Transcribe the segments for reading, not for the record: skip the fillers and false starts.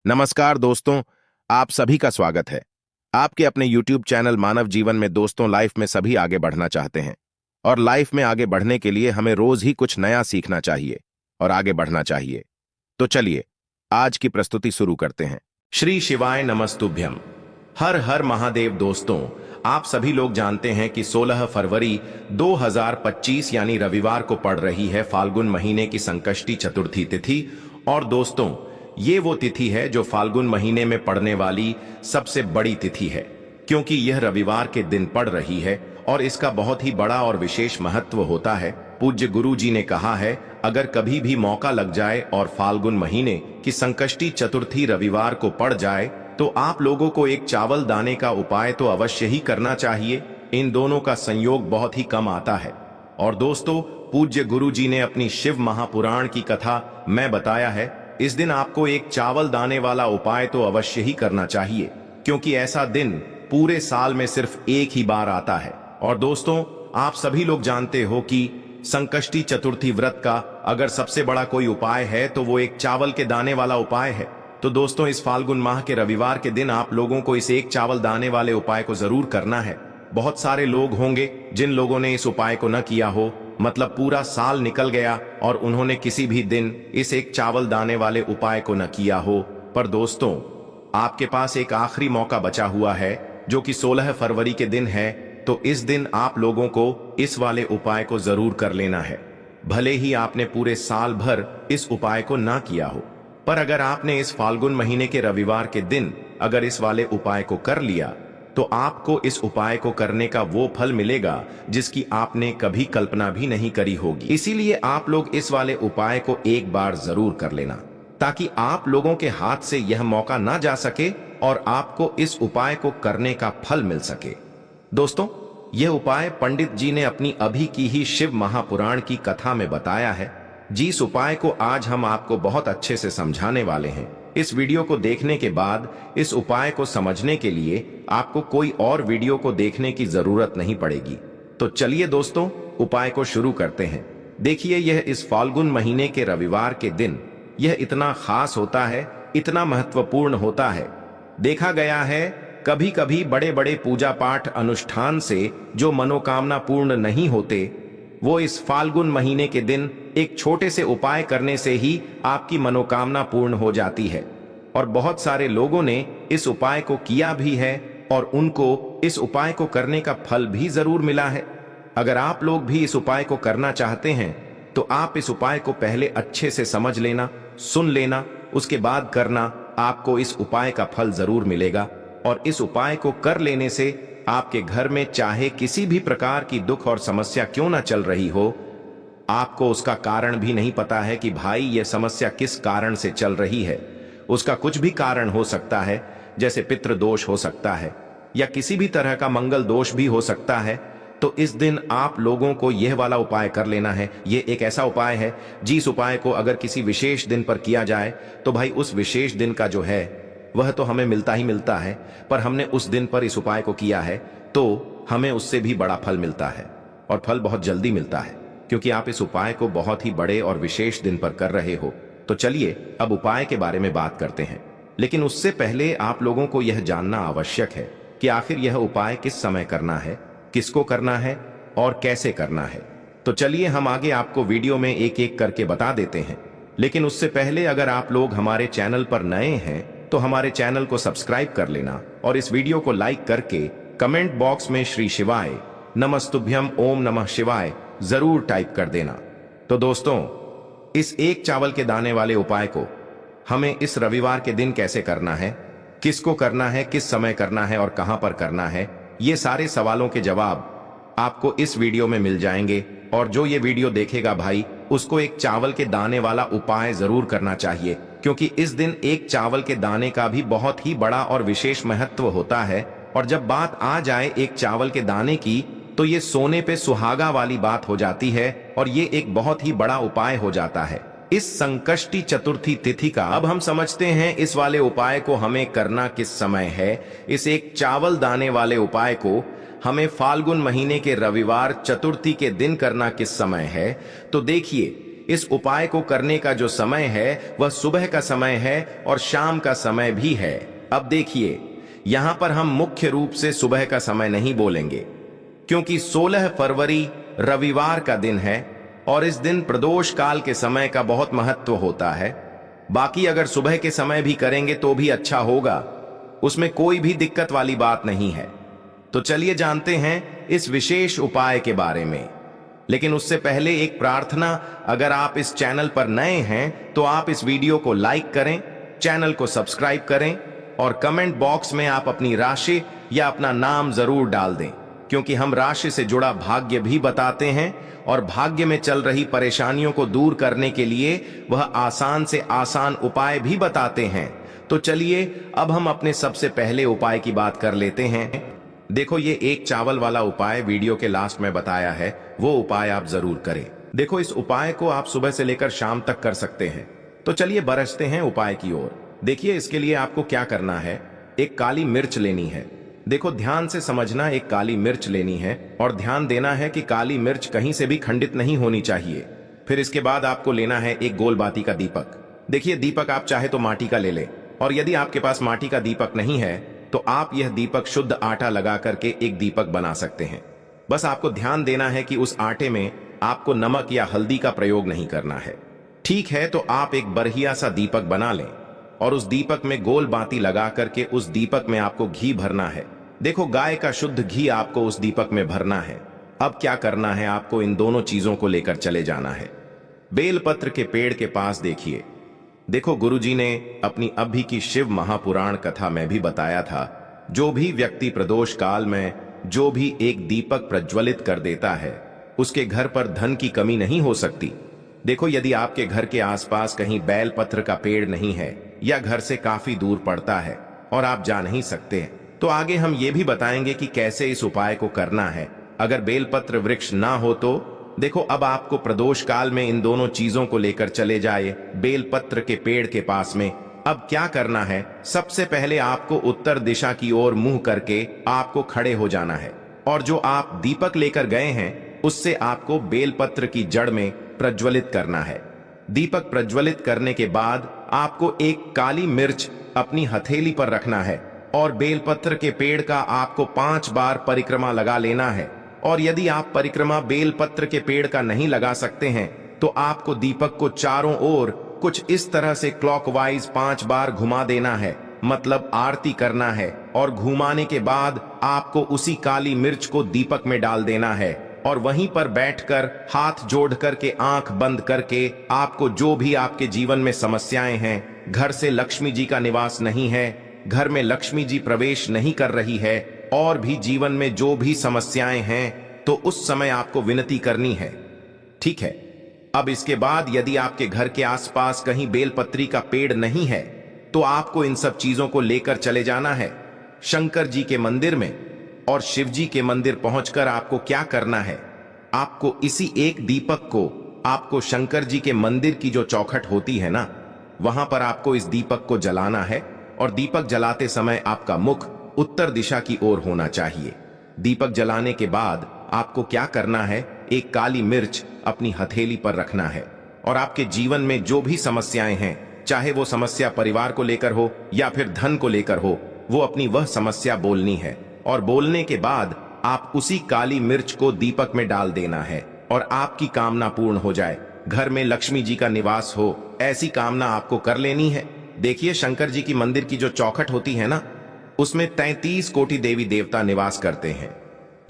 नमस्कार दोस्तों, आप सभी का स्वागत है। आपके अपने YouTube चैनल मानव जीवन में दोस्तों लाइफ में सभी आगे बढ़ना चाहते हैं और लाइफ में आगे बढ़ने के लिए हमें रोज ही कुछ नया सीखना चाहिए और आगे बढ़ना चाहिए। तो चलिए आज की प्रस्तुति शुरू करते हैं। श्री शिवाय नमस्तुभ्यम। हर हर महादेव। दोस्तों, आप सभी लोग जानते हैं कि 16 फरवरी 2025 यानी रविवार को पड़ रही है फाल्गुन महीने की संकष्टी चतुर्थी तिथि। और दोस्तों, ये वो तिथि है जो फाल्गुन महीने में पड़ने वाली सबसे बड़ी तिथि है, क्योंकि यह रविवार के दिन पड़ रही है और इसका बहुत ही बड़ा और विशेष महत्व होता है। पूज्य गुरु जी ने कहा है, अगर कभी भी मौका लग जाए और फाल्गुन महीने की संकष्टी चतुर्थी रविवार को पड़ जाए तो आप लोगों को एक चावल दाने का उपाय तो अवश्य ही करना चाहिए। इन दोनों का संयोग बहुत ही कम आता है। और दोस्तों, पूज्य गुरु जी ने अपनी शिव महापुराण की कथा में बताया है, इस दिन आपको एक चावल दाने वाला उपाय तो अवश्य ही करना चाहिए, क्योंकि ऐसा दिन पूरे साल में सिर्फ एक ही बार आता है। और दोस्तों, आप सभी लोग जानते हो कि संकष्टी चतुर्थी व्रत का अगर सबसे बड़ा कोई उपाय है तो वो एक चावल के दाने वाला उपाय है। तो दोस्तों, इस फाल्गुन माह के रविवार के दिन आप लोगों को इस एक चावल दाने वाले उपाय को जरूर करना है। बहुत सारे लोग होंगे जिन लोगों ने इस उपाय को न किया हो, मतलब पूरा साल निकल गया और उन्होंने किसी भी दिन इस एक चावल दाने वाले उपाय को न किया हो। पर दोस्तों, आपके पास एक आखिरी मौका बचा हुआ है जो कि 16 फरवरी के दिन है। तो इस दिन आप लोगों को इस वाले उपाय को जरूर कर लेना है, भले ही आपने पूरे साल भर इस उपाय को ना किया हो। पर अगर आपने इस फाल्गुन महीने के रविवार के दिन अगर इस वाले उपाय को कर लिया तो आपको इस उपाय को करने का वो फल मिलेगा जिसकी आपने कभी कल्पना भी नहीं करी होगी। इसीलिए आप लोग इस वाले उपाय को एक बार जरूर कर लेना, ताकि आप लोगों के हाथ से यह मौका ना जा सके और आपको इस उपाय को करने का फल मिल सके। दोस्तों, यह उपाय पंडित जी ने अपनी अभी की ही शिव महापुराण की कथा में बताया है। जिस उपाय को आज हम आपको बहुत अच्छे से समझाने वाले हैं। इस वीडियो को देखने के बाद इस उपाय को समझने के लिए आपको कोई और वीडियो को देखने की जरूरत नहीं पड़ेगी। तो चलिए दोस्तों, उपाय को शुरू करते हैं। देखिए, यह इस फाल्गुन महीने के रविवार के दिन यह इतना खास होता है, इतना महत्वपूर्ण होता है। देखा गया है कभी कभी बड़े बड़े पूजा पाठ अनुष्ठान से जो मनोकामना पूर्ण नहीं होते, वो इस फाल्गुन महीने के दिन एक छोटे से उपाय करने से ही आपकी मनोकामना पूर्ण हो जाती है। और बहुत सारे लोगों ने इस उपाय को किया भी है और उनको इस उपाय को करने का फल भी जरूर मिला है। अगर आप लोग भी इस उपाय को करना चाहते हैं तो आप इस उपाय को पहले अच्छे से समझ लेना, सुन लेना, उसके बाद करना। आपको इस उपाय का फल जरूर मिलेगा। और इस उपाय को कर लेने से आपके घर में चाहे किसी भी प्रकार की दुख और समस्या क्यों ना चल रही हो, आपको उसका कारण भी नहीं पता है कि भाई यह समस्या किस कारण से चल रही है। उसका कुछ भी कारण हो सकता है, जैसे पितृ दोष हो सकता है या किसी भी तरह का मंगल दोष भी हो सकता है। तो इस दिन आप लोगों को यह वाला उपाय कर लेना है। यह एक ऐसा उपाय है जिस उपाय को अगर किसी विशेष दिन पर किया जाए तो भाई उस विशेष दिन का जो है वह तो हमें मिलता ही मिलता है, पर हमने उस दिन पर इस उपाय को किया है तो हमें उससे भी बड़ा फल मिलता है। और फल बहुत जल्दी मिलता है, क्योंकि आप इस उपाय को बहुत ही बड़े और विशेष दिन पर कर रहे हो। तो चलिए अब उपाय के बारे में बात करते हैं। लेकिन उससे पहले आप लोगों को यह जानना आवश्यक है कि आखिर यह उपाय किस समय करना है, किसको करना है और कैसे करना है। तो चलिए हम आगे आपको वीडियो में एक एक करके बता देते हैं। लेकिन उससे पहले अगर आप लोग हमारे चैनल पर नए हैं तो हमारे चैनल को सब्सक्राइब कर लेना और इस वीडियो को लाइक करके कमेंट बॉक्स में श्री शिवाय नमस्तुभ्यम ओम नमः शिवाय जरूर टाइप कर देना। तो दोस्तों, इस एक चावल के दाने वाले उपाय को हमें इस रविवार के दिन कैसे करना है, किसको करना है, किस समय करना है और कहां पर करना है, ये सारे सवालों के जवाब आपको इस वीडियो में मिल जाएंगे। और जो ये वीडियो देखेगा भाई, उसको एक चावल के दाने वाला उपाय जरूर करना चाहिए, क्योंकि इस दिन एक चावल के दाने का भी बहुत ही बड़ा और विशेष महत्व होता है। और जब बात आ जाए एक चावल के दाने की, तो ये सोने पे सुहागा वाली बात हो जाती है और ये एक बहुत ही बड़ा उपाय हो जाता है इस संकष्टी चतुर्थी तिथि का। अब हम समझते हैं इस वाले उपाय को हमें करना किस समय है। इस एक चावल दाने वाले उपाय को हमें फाल्गुन महीने के रविवार चतुर्थी के दिन करना किस समय है। तो देखिए, इस उपाय को करने का जो समय है वह सुबह का समय है और शाम का समय भी है। अब देखिए, यहां पर हम मुख्य रूप से सुबह का समय नहीं बोलेंगे, क्योंकि 16 फरवरी रविवार का दिन है और इस दिन प्रदोष काल के समय का बहुत महत्व होता है। बाकी अगर सुबह के समय भी करेंगे तो भी अच्छा होगा, उसमें कोई भी दिक्कत वाली बात नहीं है। तो चलिए जानते हैं इस विशेष उपाय के बारे में। लेकिन उससे पहले एक प्रार्थना, अगर आप इस चैनल पर नए हैं तो आप इस वीडियो को लाइक करें, चैनल को सब्सक्राइब करें और कमेंट बॉक्स में आप अपनी राशि या अपना नाम जरूर डाल दें, क्योंकि हम राशि से जुड़ा भाग्य भी बताते हैं और भाग्य में चल रही परेशानियों को दूर करने के लिए वह आसान से आसान उपाय भी बताते हैं। तो चलिए अब हम अपने सबसे पहले उपाय की बात कर लेते हैं। देखो, ये एक चावल वाला उपाय वीडियो के लास्ट में बताया है, वो उपाय आप जरूर करें। देखो, इस उपाय को आप सुबह से लेकर शाम तक कर सकते हैं। तो चलिए बरसते हैं उपाय की ओर। देखिए, इसके लिए आपको क्या करना है, एक काली मिर्च लेनी है। देखो, ध्यान से समझना, एक काली मिर्च लेनी है और ध्यान देना है कि काली मिर्च कहीं से भी खंडित नहीं होनी चाहिए। फिर इसके बाद आपको लेना है एक गोल बाती का दीपक। देखिए, दीपक आप चाहे तो माटी का ले ले, और यदि आपके पास माटी का दीपक नहीं है तो आप यह दीपक शुद्ध आटा लगा करके एक दीपक बना सकते हैं। बस आपको ध्यान देना है कि उस आटे में आपको नमक या हल्दी का प्रयोग नहीं करना है। ठीक है, तो आप एक बढ़िया सा दीपक बना लें और उस दीपक में गोल बाती लगा करके उस दीपक में आपको घी भरना है। देखो, गाय का शुद्ध घी आपको उस दीपक में भरना है। अब क्या करना है, आपको इन दोनों चीजों को लेकर चले जाना है। बेलपत्र के पेड़ के पास देखिए, देखो, गुरुजी ने अपनी अभी की शिव महापुराण कथा में भी बताया था, जो भी व्यक्ति प्रदोष काल में जो भी एक दीपक प्रज्वलित कर देता है उसके घर पर धन की कमी नहीं हो सकती। देखो, यदि आपके घर के आसपास कहीं बेलपत्र का पेड़ नहीं है या घर से काफी दूर पड़ता है और आप जा नहीं सकते, तो आगे हम ये भी बताएंगे कि कैसे इस उपाय को करना है। अगर बेलपत्र वृक्ष ना हो तो देखो, अब आपको प्रदोष काल में इन दोनों चीजों को लेकर चले जाए बेलपत्र के पेड़ के पास में। अब क्या करना है, सबसे पहले आपको उत्तर दिशा की ओर मुंह करके आपको खड़े हो जाना है और जो आप दीपक लेकर गए हैं उससे आपको बेलपत्र की जड़ में प्रज्वलित करना है। दीपक प्रज्वलित करने के बाद आपको एक काली मिर्च अपनी हथेली पर रखना है और बेलपत्र के पेड़ का आपको 5 बार परिक्रमा लगा लेना है। और यदि आप परिक्रमा बेलपत्र के पेड़ का नहीं लगा सकते हैं तो आपको दीपक को चारों ओर कुछ इस तरह से क्लॉकवाइज 5 बार घुमा देना है, मतलब आरती करना है। और घुमाने के बाद आपको उसी काली मिर्च को दीपक में डाल देना है और वहीं पर बैठकर हाथ जोड़ करके आंख बंद करके आपको जो भी आपके जीवन में समस्याएं हैं, घर से लक्ष्मी जी का निवास नहीं है, घर में लक्ष्मी जी प्रवेश नहीं कर रही है, और भी जीवन में जो भी समस्याएं हैं, तो उस समय आपको विनती करनी है। ठीक है, अब इसके बाद यदि आपके घर के आसपास कहीं बेलपत्री का पेड़ नहीं है तो आपको इन सब चीजों को लेकर चले जाना है शंकर जी के मंदिर में, और शिव जी के मंदिर पहुंचकर आपको क्या करना है, आपको इसी एक दीपक को आपको शंकर जी के मंदिर की जो चौखट होती है ना, वहां पर आपको इस दीपक को जलाना है और दीपक जलाते समय आपका मुख उत्तर दिशा की ओर होना चाहिए। दीपक जलाने के बाद आपको क्या करना है, एक काली मिर्च अपनी हथेली पर रखना है और आपके जीवन में जो भी समस्याएं हैं, चाहे वो समस्या परिवार को लेकर हो या फिर धन को लेकर हो, वो अपनी वह समस्या बोलनी है और बोलने के बाद आप उसी काली मिर्च को दीपक में डाल देना है और आपकी कामना पूर्ण हो जाए, घर में लक्ष्मी जी का निवास हो, ऐसी कामना आपको कर लेनी है। देखिए, शंकर जी की मंदिर की जो चौखट होती है ना, उसमें 33 कोटि देवी देवता निवास करते हैं।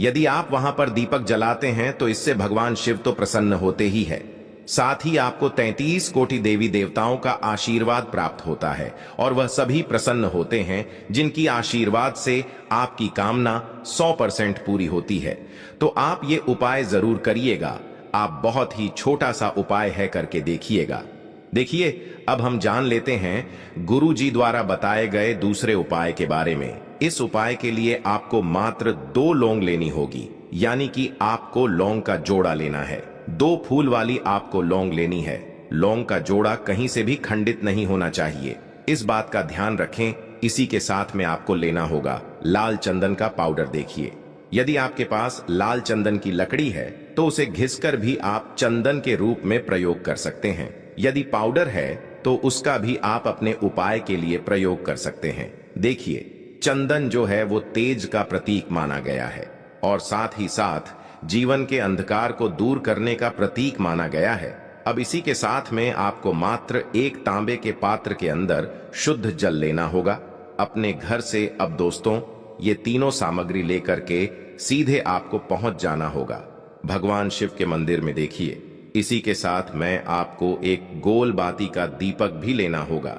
यदि आप वहां पर दीपक जलाते हैं तो इससे भगवान शिव तो प्रसन्न होते ही है, साथ ही आपको 33 कोटि देवी देवताओं का आशीर्वाद प्राप्त होता है और वह सभी प्रसन्न होते हैं जिनकी आशीर्वाद से आपकी कामना 100% पूरी होती है। तो आप ये उपाय जरूर करिएगा। आप बहुत ही छोटा सा उपाय है, करके देखिएगा। देखिए, अब हम जान लेते हैं गुरु जी द्वारा बताए गए दूसरे उपाय के बारे में। इस उपाय के लिए आपको मात्र 2 लौंग लेनी होगी, यानी कि आपको लौंग का जोड़ा लेना है। 2 फूल वाली आपको लौंग लेनी है। लौंग का जोड़ा कहीं से भी खंडित नहीं होना चाहिए, इस बात का ध्यान रखें। इसी के साथ में आपको लेना होगा लाल चंदन का पाउडर। देखिए, यदि आपके पास लाल चंदन की लकड़ी है तो उसे घिसकर भी आप चंदन के रूप में प्रयोग कर सकते हैं। यदि पाउडर है तो उसका भी आप अपने उपाय के लिए प्रयोग कर सकते हैं। देखिए, चंदन जो है वो तेज का प्रतीक माना गया है और साथ ही साथ जीवन के अंधकार को दूर करने का प्रतीक माना गया है। अब इसी के साथ में आपको मात्र एक तांबे के पात्र के अंदर शुद्ध जल लेना होगा। अपने घर से अब दोस्तों ये तीनों सामग्री लेकर के सीधे आपको पहुंच जाना होगा भगवान शिव के मंदिर में। देखिए, इसी के साथ मैं आपको एक गोल बाती का दीपक भी लेना होगा।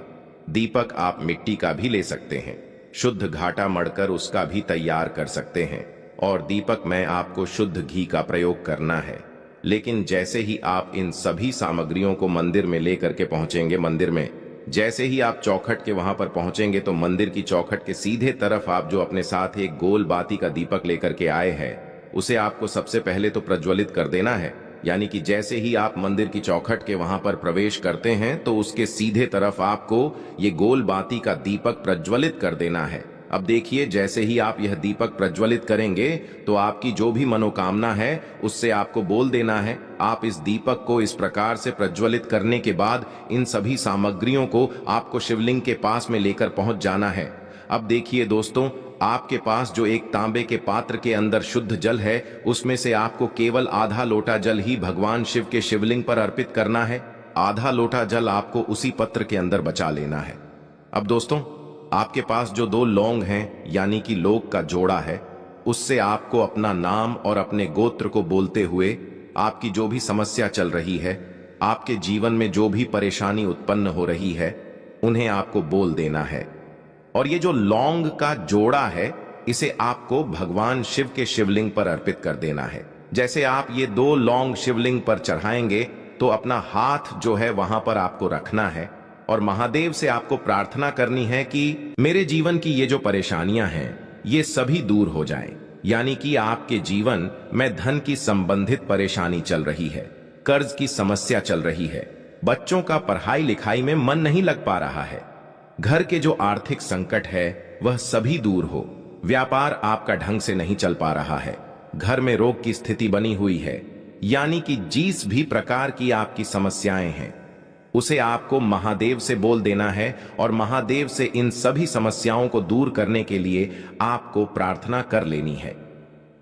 दीपक आप मिट्टी का भी ले सकते हैं, शुद्ध घाटा मढ़कर उसका भी तैयार कर सकते हैं। और दीपक में आपको शुद्ध घी का प्रयोग करना है। लेकिन जैसे ही आप इन सभी सामग्रियों को मंदिर में लेकर के पहुंचेंगे, मंदिर में जैसे ही आप चौखट के वहां पर पहुंचेंगे तो मंदिर की चौखट के सीधे तरफ आप जो अपने साथ एक गोल बाती का दीपक लेकर के आए हैं उसे आपको सबसे पहले तो प्रज्वलित कर देना है। यानी कि जैसे ही आप मंदिर की चौखट के वहां पर प्रवेश करते हैं तो उसके सीधे तरफ आपको ये गोल बाती का दीपक प्रज्वलित कर देना है। अब देखिए, जैसे ही आप यह दीपक प्रज्वलित करेंगे तो आपकी जो भी मनोकामना है उससे आपको बोल देना है। आप इस दीपक को इस प्रकार से प्रज्वलित करने के बाद इन सभी सामग्रियों को आपको शिवलिंग के पास में लेकर पहुंच जाना है। अब देखिए दोस्तों, आपके पास जो एक तांबे के पात्र के अंदर शुद्ध जल है उसमें से आपको केवल आधा लोटा जल ही भगवान शिव के शिवलिंग पर अर्पित करना है। आधा लोटा जल आपको उसी पत्र के अंदर बचा लेना है। अब दोस्तों, आपके पास जो 2 लौंग हैं यानी कि लोग का जोड़ा है, उससे आपको अपना नाम और अपने गोत्र को बोलते हुए आपकी जो भी समस्या चल रही है, आपके जीवन में जो भी परेशानी उत्पन्न हो रही है, उन्हें आपको बोल देना है। और ये जो लौंग का जोड़ा है इसे आपको भगवान शिव के शिवलिंग पर अर्पित कर देना है। जैसे आप ये 2 लौंग शिवलिंग पर चढ़ाएंगे तो अपना हाथ जो है वहां पर आपको रखना है और महादेव से आपको प्रार्थना करनी है कि मेरे जीवन की ये जो परेशानियां हैं ये सभी दूर हो जाएं। यानी कि आपके जीवन में धन की संबंधित परेशानी चल रही है, कर्ज की समस्या चल रही है, बच्चों का पढ़ाई लिखाई में मन नहीं लग पा रहा है, घर के जो आर्थिक संकट है वह सभी दूर हो, व्यापार आपका ढंग से नहीं चल पा रहा है, घर में रोग की स्थिति बनी हुई है, यानी कि जिस भी प्रकार की आपकी समस्याएं हैं उसे आपको महादेव से बोल देना है और महादेव से इन सभी समस्याओं को दूर करने के लिए आपको प्रार्थना कर लेनी है।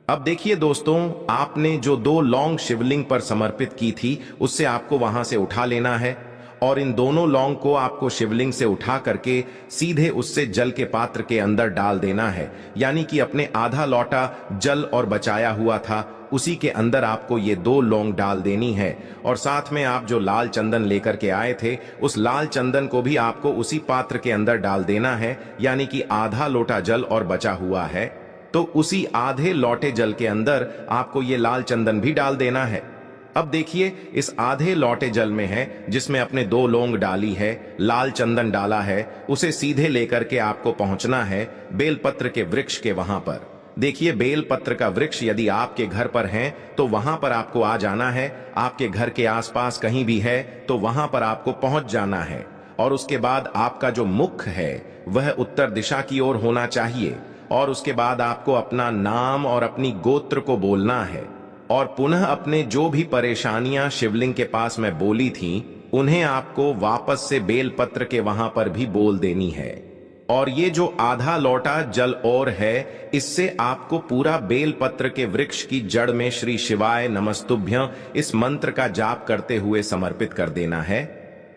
अब देखिए दोस्तों, आपने जो 2 लौंग शिवलिंग पर समर्पित की थी उससे आपको वहां से उठा लेना है और इन दोनों लौंग को आपको शिवलिंग से उठा करके सीधे उससे जल के पात्र के अंदर डाल देना है। यानी कि अपने आधा लोटा जल और बचाया हुआ था उसी के अंदर आपको ये 2 लौंग डाल देनी है। और साथ में आप जो लाल चंदन लेकर के आए थे उस लाल चंदन को भी आपको उसी पात्र के अंदर डाल देना है। यानी कि आधा लोटा जल और बचा हुआ है तो उसी आधे लोटे जल के अंदर आपको ये लाल चंदन भी डाल देना है। अब देखिए, इस आधे लोटे जल में है जिसमें अपने 2 लौंग डाली है, लाल चंदन डाला है, उसे सीधे लेकर के आपको पहुंचना है बेलपत्र के वृक्ष के वहां पर। देखिए, बेलपत्र का वृक्ष यदि आपके घर पर है तो वहां पर आपको आ जाना है। आपके घर के आसपास कहीं भी है तो वहां पर आपको पहुंच जाना है और उसके बाद आपका जो मुख है वह उत्तर दिशा की ओर होना चाहिए और उसके बाद आपको अपना नाम और अपनी गोत्र को बोलना है और पुनः अपने जो भी परेशानियां शिवलिंग के पास में बोली थीं उन्हें आपको वापस से बेलपत्र के वहां पर भी बोल देनी है। और ये जो आधा लोटा जल और है इससे आपको पूरा बेलपत्र के वृक्ष की जड़ में श्री शिवाय नमस्तुभ्यं इस मंत्र का जाप करते हुए समर्पित कर देना है।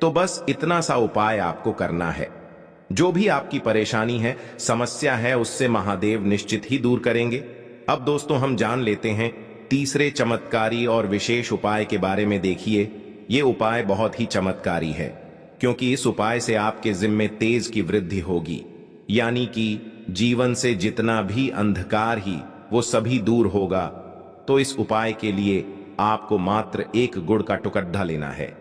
तो बस इतना सा उपाय आपको करना है। जो भी आपकी परेशानी है, समस्या है, उससे महादेव निश्चित ही दूर करेंगे। अब दोस्तों, हम जान लेते हैं तीसरे चमत्कारी और विशेष उपाय के बारे में। देखिए, ये उपाय बहुत ही चमत्कारी है क्योंकि इस उपाय से आपके जिम्मे तेज की वृद्धि होगी। यानी कि जीवन से जितना भी अंधकार ही वो सभी दूर होगा। तो इस उपाय के लिए आपको मात्र एक गुड़ का टुकड़ा लेना है।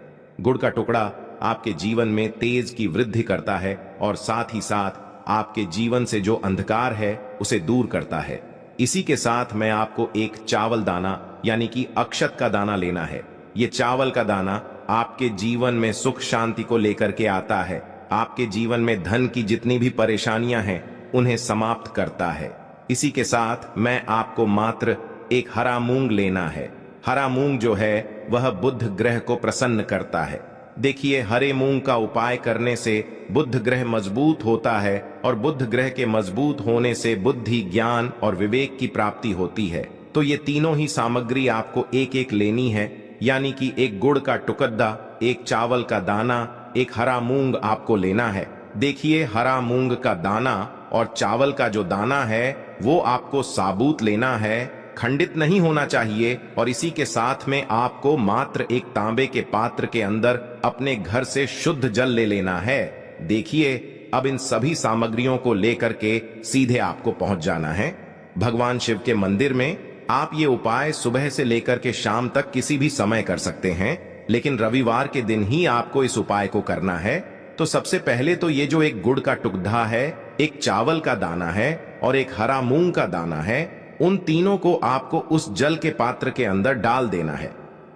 गुड़ का टुकड़ा आपके जीवन में तेज की वृद्धि करता है और साथ ही साथ आपके जीवन से जो अंधकार है उसे दूर करता है। इसी के साथ मैं आपको एक चावल दाना यानी कि अक्षत का दाना लेना है। ये चावल का दाना आपके जीवन में सुख शांति को लेकर के आता है, आपके जीवन में धन की जितनी भी परेशानियां हैं उन्हें समाप्त करता है। इसी के साथ मैं आपको मात्र एक हरा मूंग लेना है। हरा मूंग जो है वह बुध ग्रह को प्रसन्न करता है। देखिए, हरे मूंग का उपाय करने से बुध ग्रह मजबूत होता है और बुध ग्रह के मजबूत होने से बुद्धि, ज्ञान और विवेक की प्राप्ति होती है। तो ये तीनों ही सामग्री आपको एक एक लेनी है, यानी कि एक गुड़ का टुकड़ा, एक चावल का दाना, एक हरा मूंग आपको लेना है। देखिए, हरा मूंग का दाना और चावल का जो दाना है वो आपको साबुत लेना है, खंडित नहीं होना चाहिए। और इसी के साथ में आपको मात्र एक तांबे के पात्र के अंदर अपने घर से शुद्ध जल ले लेना है। देखिए, अब इन सभी सामग्रियों को लेकर के सीधे आपको पहुंच जाना है भगवान शिव के मंदिर में। आप ये उपाय सुबह से लेकर के शाम तक किसी भी समय कर सकते हैं, लेकिन रविवार के दिन ही आपको इस उपाय को करना है। तो सबसे पहले तो ये जो एक गुड़ का टुकड़ा है, एक चावल का दाना है और एक हरा मूंग का दाना है, उन तीनों को आपको उस जल के पात्र के अंदर डाल देना है।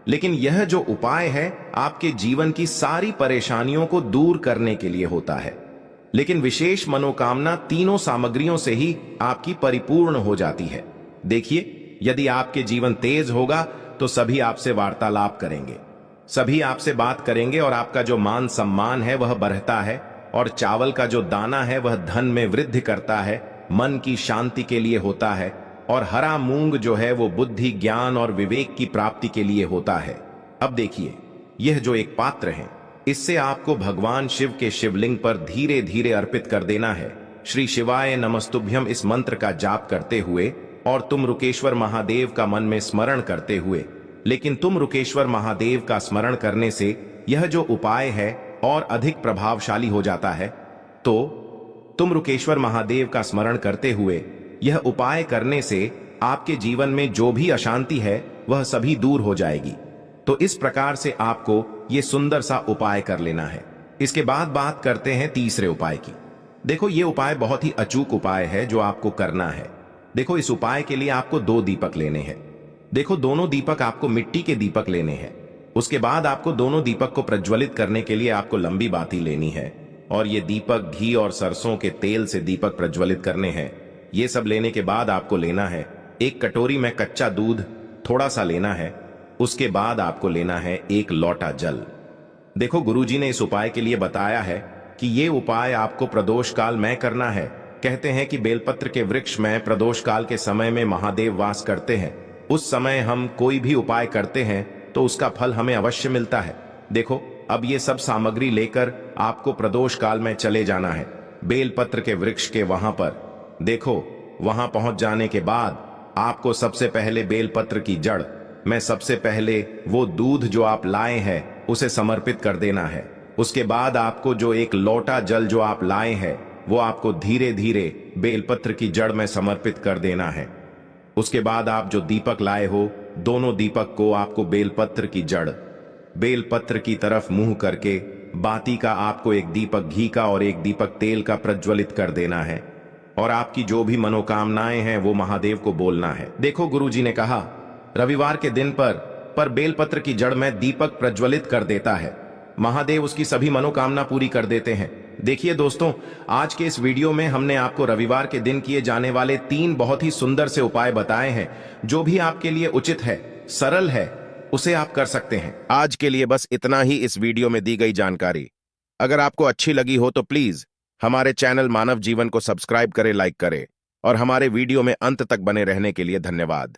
लेकिन यह जो उपाय है आपके जीवन की सारी परेशानियों को दूर करने के लिए होता है, लेकिन विशेष मनोकामना तीनों सामग्रियों से ही आपकी परिपूर्ण हो जाती है। देखिए, यदि आपके जीवन तेज होगा तो सभी आपसे वार्तालाप करेंगे, सभी आपसे बात करेंगे और आपका जो मान सम्मान है वह बढ़ता है। और चावल का जो दाना है वह धन में वृद्धि करता है, मन की शांति के लिए होता है। और हरा मूंग जो है वो बुद्धि, ज्ञान और विवेक की प्राप्ति के लिए होता है। अब देखिए, यह जो एक पात्र है, इससे आपको भगवान शिव के शिवलिंग पर धीरे धीरे अर्पित कर देना है। श्री शिवाय नमस्तुभ्यम इस मंत्र का जाप करते हुए और तुम रुकेश्वर महादेव का मन में स्मरण करते हुए। लेकिन तुम रुकेश्वर महादेव का स्मरण करने से यह जो उपाय है और अधिक प्रभावशाली हो जाता है। तो तुम रुकेश्वर महादेव का स्मरण करते हुए यह उपाय करने से आपके जीवन में जो भी अशांति है वह सभी दूर हो जाएगी। तो इस प्रकार से आपको यह सुंदर सा उपाय कर लेना है। इसके बाद बात करते हैं तीसरे उपाय की। देखो, यह उपाय बहुत ही अचूक उपाय है जो आपको करना है। देखो, इस उपाय के लिए आपको 2 दीपक लेने हैं। देखो, दोनों दीपक आपको मिट्टी के दीपक लेने हैं। उसके बाद आपको दोनों दीपक को प्रज्वलित करने के लिए आपको लंबी बाती लेनी है और ये दीपक घी और सरसों के तेल से दीपक प्रज्वलित करने हैं। ये सब लेने के बाद आपको लेना है एक कटोरी में कच्चा दूध थोड़ा सा लेना है। उसके बाद आपको लेना है एक लोटा जल। देखो, गुरुजी ने इस उपाय के लिए बताया है कि ये उपाय आपको प्रदोष काल में करना है। कहते हैं कि बेलपत्र के वृक्ष में प्रदोष काल के समय में महादेव वास करते हैं। उस समय हम कोई भी उपाय करते हैं तो उसका फल हमें अवश्य मिलता है। देखो, अब ये सब सामग्री लेकर आपको प्रदोष काल में चले जाना है बेलपत्र के वृक्ष के वहां पर। देखो, वहां पहुंच जाने के बाद आपको सबसे पहले बेलपत्र की जड़ में सबसे पहले वो दूध जो आप लाए हैं उसे समर्पित कर देना है। उसके बाद आपको जो एक लोटा जल जो आप लाए हैं वो आपको धीरे धीरे बेलपत्र की जड़ में समर्पित कर देना है। उसके बाद आप जो दीपक लाए हो, दोनों दीपक को आपको बेलपत्र की जड़, बेलपत्र की तरफ मुंह करके बाती का आपको एक दीपक घी का और एक दीपक तेल का प्रज्वलित कर देना है। और आपकी जो भी मनोकामनाएं हैं वो महादेव को बोलना है। देखो, गुरुजी ने कहा रविवार के दिन पर बेलपत्र की जड़ में दीपक प्रज्वलित कर देता है, महादेव उसकी सभी मनोकामना पूरी कर देते हैं। देखिए दोस्तों, आज के इस वीडियो में हमने आपको रविवार के दिन किए जाने वाले 3 बहुत ही सुंदर से उपाय बताए हैं। जो भी आपके लिए उचित है, सरल है, उसे आप कर सकते हैं। आज के लिए बस इतना ही इस वीडियो में दी गई जानकारी। अगर आपको अच्छी लगी हो तो प्लीज हमारे चैनल मानव जीवन को सब्सक्राइब करें, लाइक करें और हमारे वीडियो में अंत तक बने रहने के लिए धन्यवाद।